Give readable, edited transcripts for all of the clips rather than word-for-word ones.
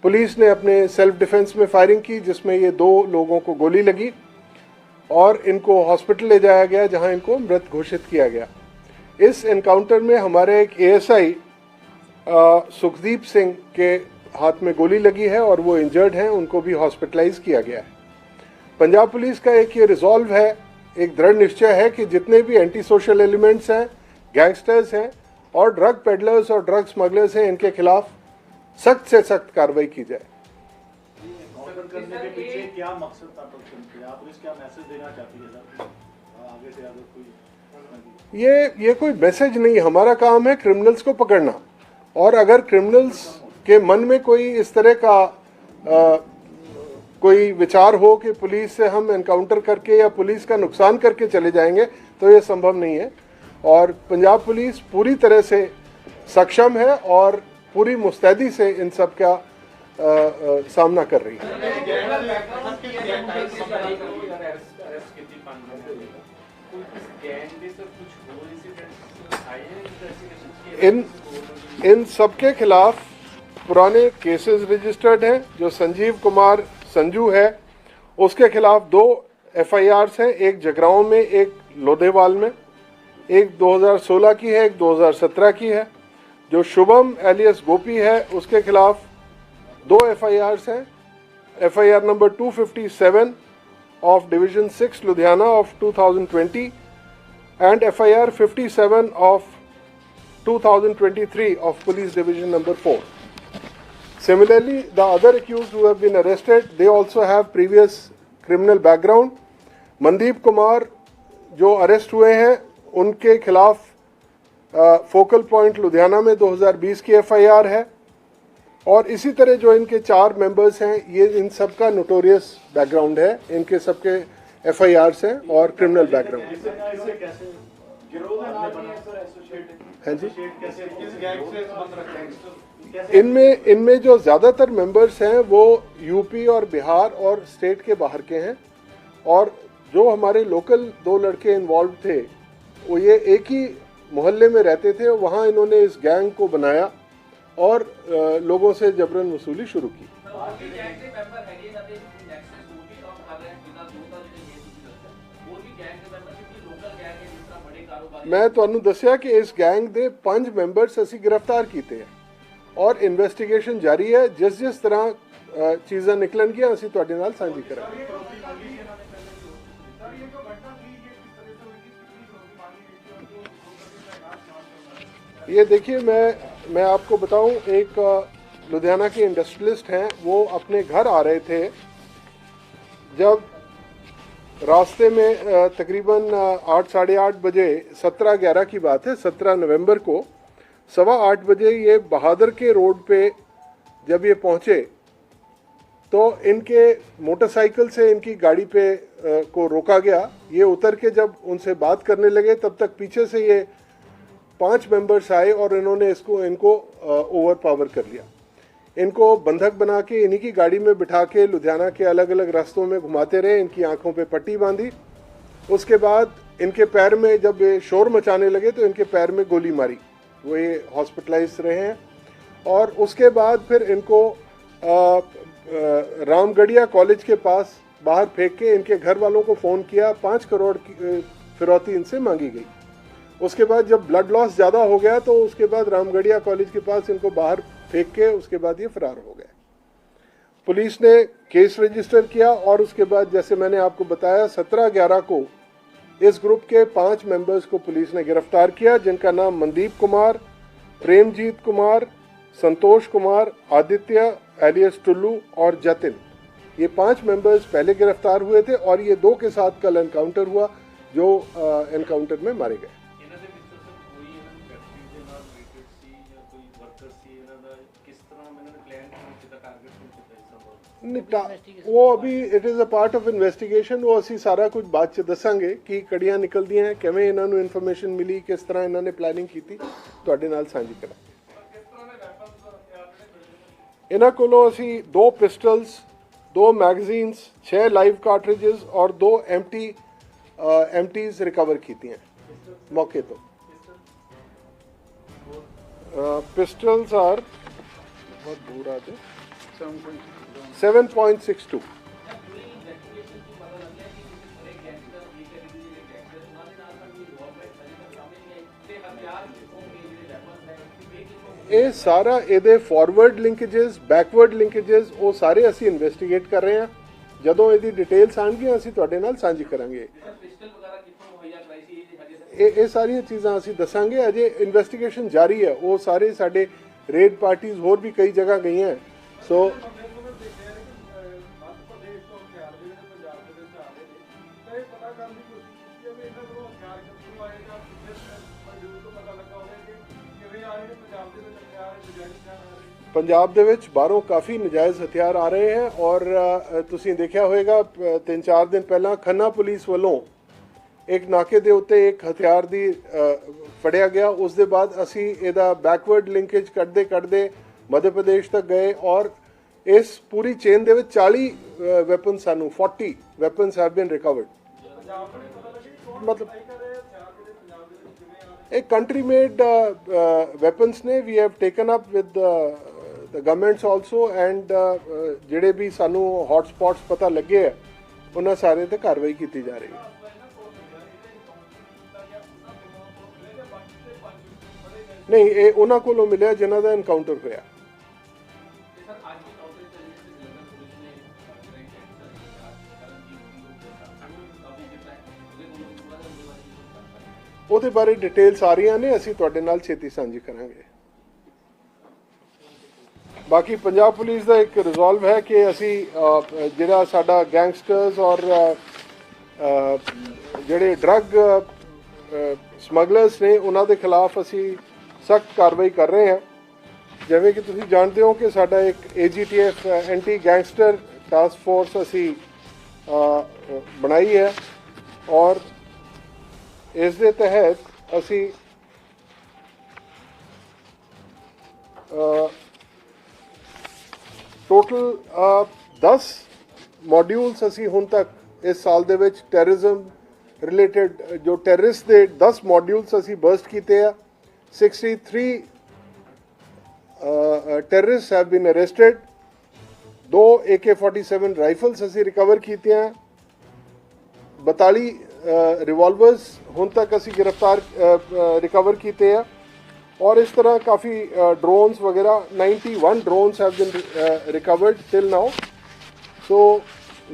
Police ने अपने self defence में फायरिंग की, जिसमें ये 2 लोगों को गोली लगी और इनको हॉस्पिटल ले जाया गया, जहां इनको मृत घोषित किया गया। इस एनकाउंटर में हमारे एक एएसआई सुखदीप सिंह के हाथ में गोली लगी है और वो इंजर्ड हैं, उनको भी हॉस्पिटलाइज किया गया है। पंजाब पुलिस का एक ये रिजॉल्व है, एक दृढ़ निश्चय है कि जितने भी एंटी सोशल एलिमेंट्स हैं, गैंगस्टर्स हैं और ड्रग पेडलर्स और ड्रग स्मगलर्स हैं, इनके खिलाफ सख्त से सख्त कार्रवाई की जाए। करने के पीछे क्या मकसद था? आप पुलिस क्या मैसेज देना चाहती है सर आगे से? अगर कोई ये कोई मैसेज नहीं, हमारा काम है क्रिमिनल्स को पकड़ना, और अगर क्रिमिनल्स के मन में कोई इस तरह का कोई विचार हो कि पुलिस से हम एनकाउंटर करके या पुलिस का नुकसान करके चले जाएंगे, तो ये संभव नहीं है। और पंजाब पुलिस पूरी तरह से सक्षम है और पूरी मुस्तैदी से इन सब का सामना कर रही है। इन सबके खिलाफ पुराने केसेस रजिस्टर्ड हैं। जो संजीव कुमार संजू है, उसके खिलाफ 2 एफआईआर्स हैं, एक जगराओं में, एक लोधेवाल में। एक 2016 की है, एक 2017 की है। जो शुभम एलियस गोपी है, उसके खिलाफ 2 एफआईआर्स हैं। FIR number 257 of division 6 Ludhiana of 2020 and FIR 57 of 2023 of Police Division number 4. Similarly, the other accused who have been arrested, they also have previous criminal background. Mandeep Kumar जो अरेस्ट हुए हैं, उनके खिलाफ फोकल पॉइंट लुधियाना में 2020 की एफआईआर है, और इसी तरह जो इनके 4 मेंबर्स हैं, ये इन सब का नोटोरियस बैकग्राउंड है, इनके सबके एफआईआर्स हैं और क्रिमिनल बैकग्राउंड है जी। इनमें जो ज्यादातर मेंबर्स हैं वो यूपी और बिहार और स्टेट के बाहर के हैं, और जो हमारे लोकल 2 लड़के इन्वॉल्व थे, वो ये एक ही मोहल्ले में रहते थे। वहाँ इन्होंने इस गैंग को बनाया और लोगों से जबरन वसूली शुरू की। मैं ਤੁਹਾਨੂੰ ਦੱਸਿਆ ਕਿ ਇਸ ਗੈਂਗ ਦੇ 5 ਮੈਂਬਰਸ ਅਸੀਂ ਗ੍ਰਿਫਤਾਰ ਕੀਤੇ ਹੈ ਔਰ ਇਨਵੈਸਟੀਗੇਸ਼ਨ ਜਾਰੀ ਹੈ। ਜਿਸ ਤਰ੍ਹਾਂ ਚੀਜ਼ਾਂ ਨਿਕਲਣਗੀਆਂ ਅਸੀਂ ਤੁਹਾਡੇ ਨਾਲ ਸਾਂਝੀ ਕਰਾਂਗੇ। ये देखिए, मैं आपको बताऊं, एक लुधियाना के इंडस्ट्रियलिस्ट हैं, वो अपने घर आ रहे थे। जब रास्ते में तकरीबन 8 साढ़े 8 बजे, 17/11 की बात है, 17 नवंबर को 8:15 बजे ये बहादुर के रोड पे जब ये पहुंचे, तो इनके मोटरसाइकिल से इनकी गाड़ी पे को रोका गया। ये उतर के जब उनसे बात करने लगे, तब तक पीछे से ये 5 मेंबर्स आए और इन्होंने इनको ओवर पावर कर लिया। इनको बंधक बना के इन्हीं की गाड़ी में बिठा के लुधियाना के अलग अलग रास्तों में घुमाते रहे। इनकी आंखों पे पट्टी बांधी। उसके बाद इनके पैर में जब ये शोर मचाने लगे तो इनके पैर में गोली मारी। वो ये हॉस्पिटलाइज रहे हैं। और उसके बाद फिर इनको रामगढ़िया कॉलेज के पास बाहर फेंक के इनके घर वालों को फ़ोन किया। 5 करोड़ की फिरौती इनसे मांगी गई। उसके बाद जब ब्लड लॉस ज़्यादा हो गया तो उसके बाद रामगढ़िया कॉलेज के पास इनको बाहर फेंक के उसके बाद ये फरार हो गए। पुलिस ने केस रजिस्टर किया और उसके बाद, जैसे मैंने आपको बताया, 17/11 को इस ग्रुप के 5 मेंबर्स को पुलिस ने गिरफ्तार किया, जिनका नाम मनदीप कुमार, प्रेमजीत कुमार, संतोष कुमार, आदित्य एलियस टुल्लू और जतिन। ये 5 मेंबर्स पहले गिरफ्तार हुए थे और ये 2 के साथ कल एनकाउंटर हुआ, जो एनकाउंटर में मारे गए। वो अभी it is a part of investigation. वो असी सारा कुछ बाद च दसांगे कि कड़ियां निकलदी हैं, किवें इन्हां नूं इन्फॉर्मेशन मिली, किस तरह इन्हां ने प्लानिंग की थी, तुहाडे नाल सांझी करांगे। इन्हां कोलों असी 2 पिस्टल्स, 2 मैगजीन्स, 6 लाइव कार्ट्रिजेस और 2 एम्प्टीज रिकवर कीती हैं मौके तो। पिस्टल्स आर बहुत दूर आते 7.62। ਇਹ ਸਾਰਾ ਇਹਦੇ ਫਾਰਵਰਡ ਲਿੰਕੇजेस ਬੈਕਵਰਡ ਲਿੰਕੇजेस ਉਹ ਸਾਰੇ ਅਸੀਂ ਇਨਵੈਸਟੀਗੇਟ ਕਰ ਰਹੇ ਹਾਂ। ਜਦੋਂ ਇਹਦੀ ਡਿਟੇਲਸ ਆਣਗੀਆਂ ਅਸੀਂ ਤੁਹਾਡੇ ਨਾਲ ਸਾਂਝੀ ਕਰਾਂਗੇ। ਇਹ ਸਾਰੀਆਂ ਚੀਜ਼ਾਂ ਅਸੀਂ ਦੱਸਾਂਗੇ। ਅਜੇ ਇਨਵੈਸਟੀਗੇਸ਼ਨ ਜਾਰੀ ਹੈ। ਉਹ ਸਾਰੇ ਸਾਡੇ ਰੇਡ ਪਾਰਟੀਜ਼ ਹੋਰ ਵੀ ਕਈ ਜਗ੍ਹਾ ਗਈਆਂ। ਸੋ ਪੰਜਾਬ ਦੇ ਵਿੱਚ ਬਾਹਰੋਂ ਕਾਫੀ ਨਜਾਇਜ਼ ਹਥਿਆਰ ਆ ਰਹੇ ਹੈ। ਔਰ ਤੁਸੀਂ ਦੇਖਿਆ ਹੋਵੇਗਾ 3-4 ਦਿਨ ਪਹਿਲਾਂ ਖੰਨਾ ਪੁਲਿਸ ਵੱਲੋਂ ਇੱਕ ਨਾਕੇ ਦੇ ਉੱਤੇ ਇੱਕ ਹਥਿਆਰ ਦੀ ਫੜਿਆ ਗਿਆ। ਉਸ ਦੇ ਬਾਅਦ ਅਸੀਂ ਇਹਦਾ ਬੈਕਵਰਡ ਲਿੰਕੇਜ ਕੱਢਦੇ ਮੱਧ ਪ੍ਰਦੇਸ਼ ਤੱਕ ਗਏ ਔਰ ਇਸ ਪੂਰੀ ਚੇਨ ਦੇ ਵਿੱਚ 40 ਵੈਪਨ ਸਾਨੂੰ 40 ਵੈਪਨਸ ਹੈਵ ਬੀਨ ਰਿਕਵਰਡ। ਮਤਲਬ ਇਹ ਕੰਟਰੀ ਮੇਡ ਵੈਪਨਸ ਨੇ। We have taken up with the governments also and ਜਿਹੜੇ ਵੀ ਸਾਨੂੰ ਹੌਟ ਸਪੌਟਸ ਪਤਾ ਲੱਗੇ ਹੈ ਉਹਨਾਂ ਸਾਰੇ ਤੇ ਕਾਰਵਾਈ ਕੀਤੀ ਜਾ ਰਹੀ ਹੈ। ਨਹੀਂ, ਇਹ ਉਹਨਾਂ ਕੋਲੋਂ ਮਿਲਿਆ ਜਿਨ੍ਹਾਂ ਦਾ ਐਨਕਾਊਂਟਰ ਹੋਇਆ। ਉਹਦੇ ਬਾਰੇ ਡਿਟੇਲਸ ਆ ਰਹੀਆਂ ਨੇ। ਅਸੀਂ ਤੁਹਾਡੇ ਨਾਲ ਛੇਤੀ ਸਾਂਝੀ ਕਰਾਂਗੇ। ਬਾਕੀ ਪੰਜਾਬ ਪੁਲਿਸ ਦਾ ਇੱਕ ਰਿਜ਼ੋਲਵ ਹੈ ਕਿ ਅਸੀਂ ਜਿਹੜਾ ਸਾਡਾ ਗੈਂਗਸਟਰਸ ਔਰ ਜਿਹੜੇ ਡਰੱਗ ਸਮਗਲਰਸ ਨੇ ਉਹਨਾਂ ਦੇ ਖਿਲਾਫ ਅਸੀਂ ਸਖਤ ਕਾਰਵਾਈ ਕਰ ਰਹੇ ਹਾਂ। ਜਿਵੇਂ ਕਿ ਤੁਸੀਂ ਜਾਣਦੇ ਹੋ ਕਿ ਸਾਡਾ ਇੱਕ AGTF anti gangster task force ਅਸੀਂ ਬਣਾਈ ਹੈ ਔਰ ਇਸ ਦੇ ਤਹਿਤ ਅਸੀਂ ਟੋਟਲ 10 ਮੋਡਿਊਲਸ ਅਸੀਂ ਹੁਣ ਤੱਕ ਇਸ ਸਾਲ ਦੇ ਵਿੱਚ ਟੈਰਰਿਜ਼ਮ ਰਿਲੇਟਡ ਜੋ ਟੈਰਰਿਸਟ ਦੇ 10 ਮੋਡਿਊਲਸ ਅਸੀਂ ਬਰਸਟ ਕੀਤੇ ਆ। 63 terrorists have been arrested। 2 AK-47 rifles ਅਸੀਂ ਰਿਕਵਰ ਕੀਤੀਆਂ। 42 ਰਿਵਾਲਵਰਸ ਹੁਣ ਤੱਕ ਅਸੀਂ ਰਿਕਵਰ ਕੀਤੇ ਆ ਔਰ ਇਸ ਤਰ੍ਹਾਂ ਕਾਫੀ drones ਵਗੈਰਾ 91 drones have been recovered till now। So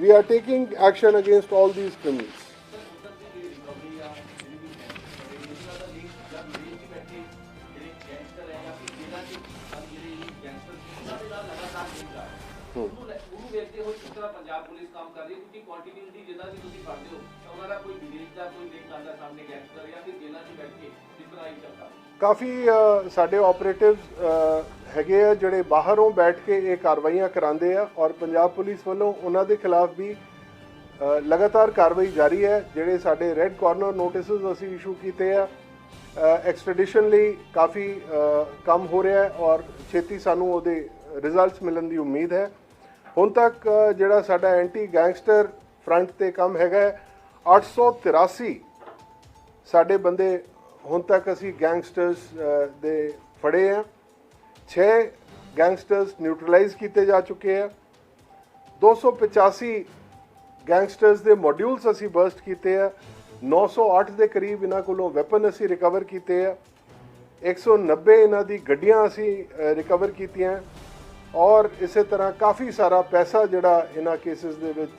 we are taking action against all these criminals। Punjab police ਕੰਮ ਕਰ ਰਹੀ ਹੈ ਕਿਉਂਕਿ ਕੰਟੀਨਿਊਟੀ ਜਿੱਦਾਂ ਵੀ ਤੁਸੀਂ ਕਰਦੇ ਹੋ ਤਾਂ ਉਹਨਾਂ ਦਾ ਕੋਈ ਵਿਦੇਸ਼ ਦਾ ਕੋਈ ਲਿੰਕ ਆਉਂਦਾ ਸਾਹਮਣੇ ਗੈਂਗਸਟਰ ਜਾਂ ਫਿਰ ਜੇਲ੍ਹਾਂ 'ਚ ਬੈਠ ਕੇ ਕਿਸ ਤਰ੍ਹਾਂ ਹੀ ਚੱਲਦਾ। ਕਾਫੀ ਸਾਡੇ ਆਪਰੇਟਿਵਸ ਹੈਗੇ ਆ ਜਿਹੜੇ ਬਾਹਰੋਂ ਬੈਠ ਕੇ ਇਹ ਕਾਰਵਾਈਆਂ ਕਰਾਉਂਦੇ ਆ ਔਰ ਪੰਜਾਬ ਪੁਲਿਸ ਵੱਲੋਂ ਉਹਨਾਂ ਦੇ ਖਿਲਾਫ ਵੀ ਲਗਾਤਾਰ ਕਾਰਵਾਈ ਜਾਰੀ ਹੈ। ਜਿਹੜੇ ਸਾਡੇ ਰੈੱਡ ਕਾਰਨਰ ਨੋਟਿਸਸ ਅਸੀਂ ਇਸ਼ੂ ਕੀਤੇ ਆ ਐਕਸਟ੍ਰੈਡੀਸ਼ਨ ਲਈ ਕਾਫੀ ਕੰਮ ਹੋ ਰਿਹਾ ਹੈ ਔਰ ਛੇਤੀ ਸਾਨੂੰ ਉਹਦੇ ਰਿਜ਼ਲਟਸ ਮਿਲਣ ਦੀ ਉਮੀਦ ਹੈ। ਹੁਣ ਤੱਕ ਜਿਹੜਾ ਸਾਡਾ ਐਂਟੀ ਗੈਂਗਸਟਰ ਫਰੰਟ ਤੇ ਕੰਮ ਹੈਗਾ 883 ਸਾਡੇ ਬੰਦੇ ਹੁਣ ਤੱਕ ਅਸੀਂ ਗੈਂਗਸਟਰਸ ਦੇ ਫੜੇ ਆ। 6 ਗੈਂਗਸਟਰਸ ਨਿਊਟਰਲਾਈਜ਼ ਕੀਤੇ ਜਾ ਚੁੱਕੇ ਆ। 285 ਗੈਂਗਸਟਰਸ ਦੇ ਮੋਡਿਊਲਸ ਅਸੀਂ ਬਰਸਟ ਕੀਤੇ ਆ। 908 ਦੇ ਕਰੀਬ ਇਹਨਾਂ ਕੋਲੋਂ ਵੈਪਨ ਅਸੀਂ ਰਿਕਵਰ ਕੀਤੇ ਆ। 190 ਇਹਨਾਂ ਦੀ ਗੱਡੀਆਂ ਅਸੀਂ ਰਿਕਵਰ ਕੀਤੀਆਂ ਔਰ ਇਸੇ ਤਰ੍ਹਾਂ ਕਾਫੀ ਸਾਰਾ ਪੈਸਾ ਜਿਹੜਾ ਇਹਨਾਂ ਕੇਸਿਸ ਦੇ ਵਿੱਚ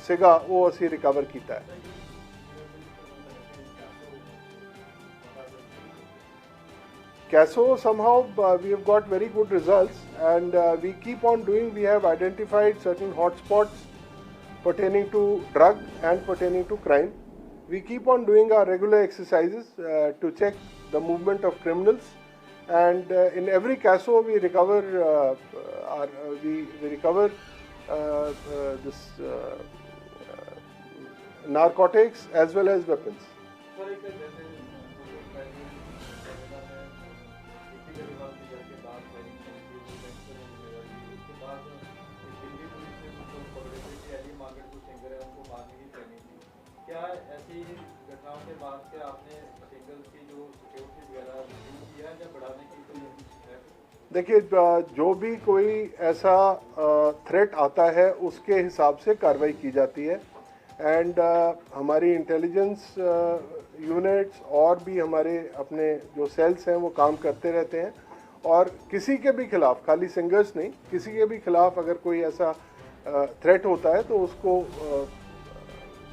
ਸੀਗਾ ਉਹ ਅਸੀਂ ਰਿਕਵਰ ਕੀਤਾ ਹੈ। Caso somehow we have got very good results and we keep on doing. We have identified certain hotspots pertaining to drug and pertaining to crime. We keep on doing our regular exercises to check the movement of criminals, and in every caso we recover this narcotics as well as weapons. क्या ऐसी घटनाओं के बाद क्या आपने singles की जो security वगैरह रिव्यू किया या बढ़ाने की कोई है? देखिए, जो भी कोई ऐसा थ्रेट आता है उसके हिसाब से कार्रवाई की जाती है। एंड हमारी इंटेलिजेंस यूनिट्स और भी हमारे अपने जो सेल्स हैं वो काम करते रहते हैं, और किसी के भी खिलाफ, खाली सिंगर्स नहीं, किसी के भी खिलाफ अगर कोई ऐसा थ्रेट होता है तो उसको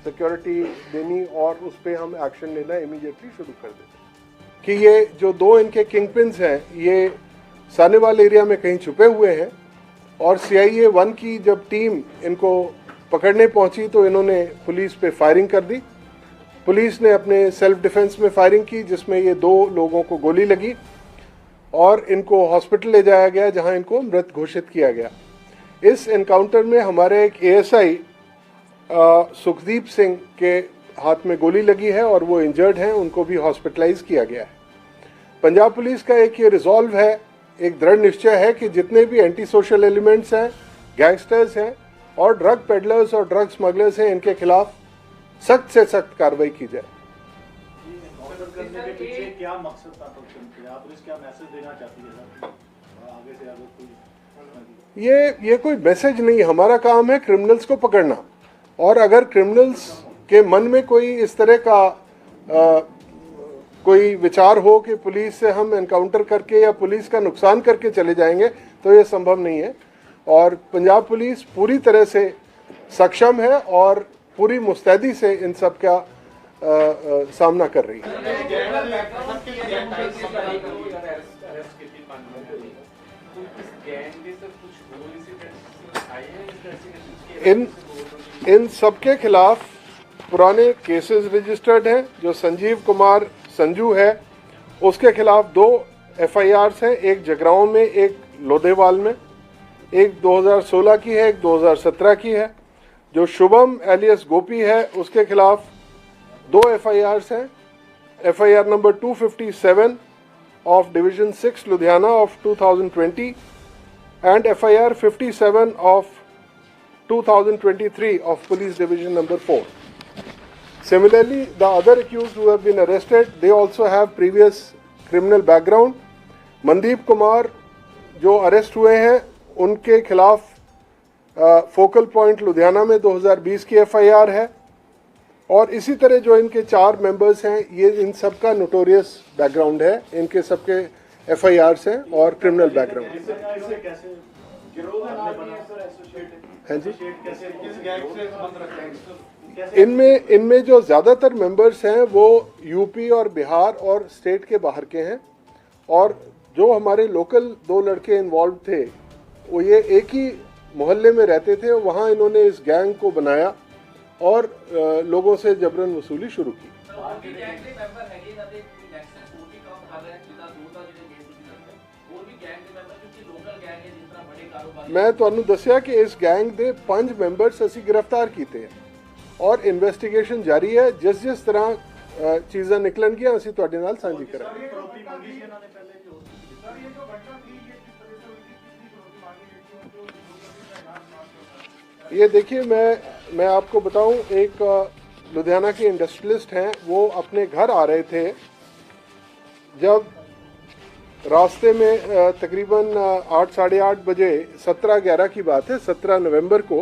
सिक्योरिटी देनी और उस पर हम एक्शन लेना इमीडिएटली शुरू कर देते हैं। कि ये जो दो इनके किंग पिन्स हैं ये सानेवाल एरिया में कहीं छुपे हुए हैं, और CIA 1 की जब टीम इनको पकड़ने पहुंची तो इन्होंने पुलिस पे फायरिंग कर दी। पुलिस ने अपने सेल्फ डिफेंस में फायरिंग की जिसमें ये दो लोगों को गोली लगी और इनको हॉस्पिटल ले जाया गया जहां इनको मृत घोषित किया गया। इस एनकाउंटर में हमारे एक ASI सुखदीप सिंह के हाथ में गोली लगी है और वो इंजर्ड हैं, उनको भी हॉस्पिटलाइज किया गया है। पंजाब पुलिस का एक ये रिजॉल्व है, एक दृढ़ निश्चय है कि जितने भी एंटी सोशल एलिमेंट्स हैं, गैंगस्टर्स हैं और ड्रग पेडलर्स और ड्रग स्मगलर्स हैं, इनके खिलाफ सख्त से सख्त कार्रवाई की जाए। एनकाउंटर करने के पीछे क्या मकसद था पक्षम के? आप पुलिस क्या मैसेज देना चाहती है सर आगे से आगे कोई? ये कोई मैसेज नहीं, हमारा काम है क्रिमिनल्स को पकड़ना, और अगर क्रिमिनल्स के मन में कोई इस तरह का कोई विचार हो कि पुलिस से हम एनकाउंटर करके या पुलिस का नुकसान करके चले जाएंगे तो ये संभव नहीं है। और पंजाब पुलिस पूरी तरह से सक्षम है और पूरी मुस्तैदी से इन सब का सामना कर रही है। इन सबके खिलाफ पुराने केसेस रजिस्टर्ड हैं। जो संजीव कुमार संजू है उसके खिलाफ 2 FIRs हैं, एक जगरांव में, एक लोधेवाल में, एक 2016 की है, एक 2017 की है। जो शुभम एलियस गोपी है उसके खिलाफ 2 FIRs हैं, FIR number 257 of division 6 Ludhiana of 2020 and FIR 57 of 2023 of Police Division number 4. Similarly, the other accused who have been arrested, they also have previous criminal background. Mandeep Kumar जो अरेस्ट हुए हैं उनके खिलाफ फोकल पॉइंट लुधियाना में 2020 की FIR है, और इसी तरह जो इनके 4 मेंबर्स हैं ये इन सब का नोटोरियस बैकग्राउंड है, इनके सबके FIRs हैं और क्रिमिनल बैकग्राउंड। हाँ जी, इनमें जो ज़्यादातर मेंबर्स हैं वो यूपी और बिहार और स्टेट के बाहर के हैं, और जो हमारे लोकल 2 लड़के इन्वॉल्व थे वो ये एक ही मोहल्ले में रहते थे, वहाँ इन्होंने इस गैंग को बनाया और लोगों से जबरन वसूली शुरू की। मैं ਤੁਹਾਨੂੰ ਦੱਸਿਆ कि इस गैंग के 5 ਮੈਂਬਰਸ ਅਸੀਂ गिरफ्तार किए और इन्वेस्टिगेशन जारी है। जिस जिस तरह चीज़ां निकलणगियां ਅਸੀਂ ਤੁਹਾਡੇ ਨਾਲ ਸਾਂਝੀ ਕਰਾਂਗੇ। ये देखिए, मैं आपको बताऊं, एक लुधियाना के इंडस्ट्रियलिस्ट हैं, वो अपने घर आ रहे थे, जब रास्ते में तकरीबन 8 साढ़े 8 बजे, 17/11 की बात है, 17 नवंबर को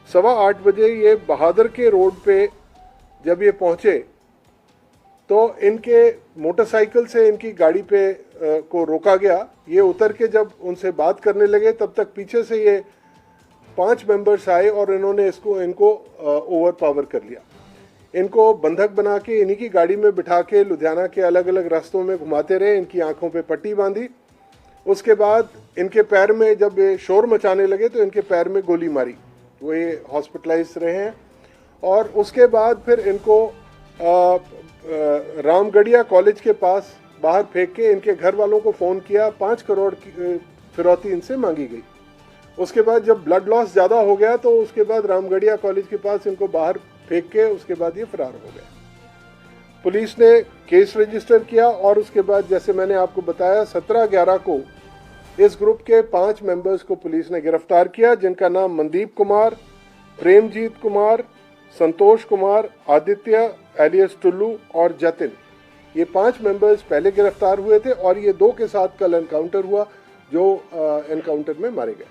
8:15 बजे ये बहादुर के रोड पे जब ये पहुँचे तो इनके मोटरसाइकिल से इनकी गाड़ी पे को रोका गया। ये उतर के जब उनसे बात करने लगे तब तक पीछे से ये 5 मेंबर्स आए और इन्होंने इनको ओवर पावर कर लिया। इनको बंधक बना के इन्हीं की गाड़ी में बिठा के लुधियाना के अलग अलग रास्तों में घुमाते रहे, इनकी आंखों पे पट्टी बांधी। उसके बाद इनके पैर में जब ये शोर मचाने लगे तो इनके पैर में गोली मारी, वो ये हॉस्पिटलाइज रहे हैं। और उसके बाद फिर इनको रामगढ़िया कॉलेज के पास बाहर फेंक के इनके घर वालों को फ़ोन किया, 5 करोड़ की फिरौती इनसे मांगी गई। उसके बाद जब ब्लड लॉस ज़्यादा हो गया तो उसके बाद रामगढ़िया कॉलेज के पास इनको बाहर फेंक के उसके बाद ये फरार हो गए। पुलिस ने केस रजिस्टर किया और उसके बाद जैसे मैंने आपको बताया 17/11 को इस ग्रुप के 5 मेंबर्स को पुलिस ने गिरफ्तार किया, जिनका नाम मनदीप कुमार, प्रेमजीत कुमार, संतोष कुमार, आदित्य एलियस टुल्लू और जतिन। ये 5 मेंबर्स पहले गिरफ्तार हुए थे और ये 2 के साथ कल एनकाउंटर हुआ जो एनकाउंटर में मारे गए।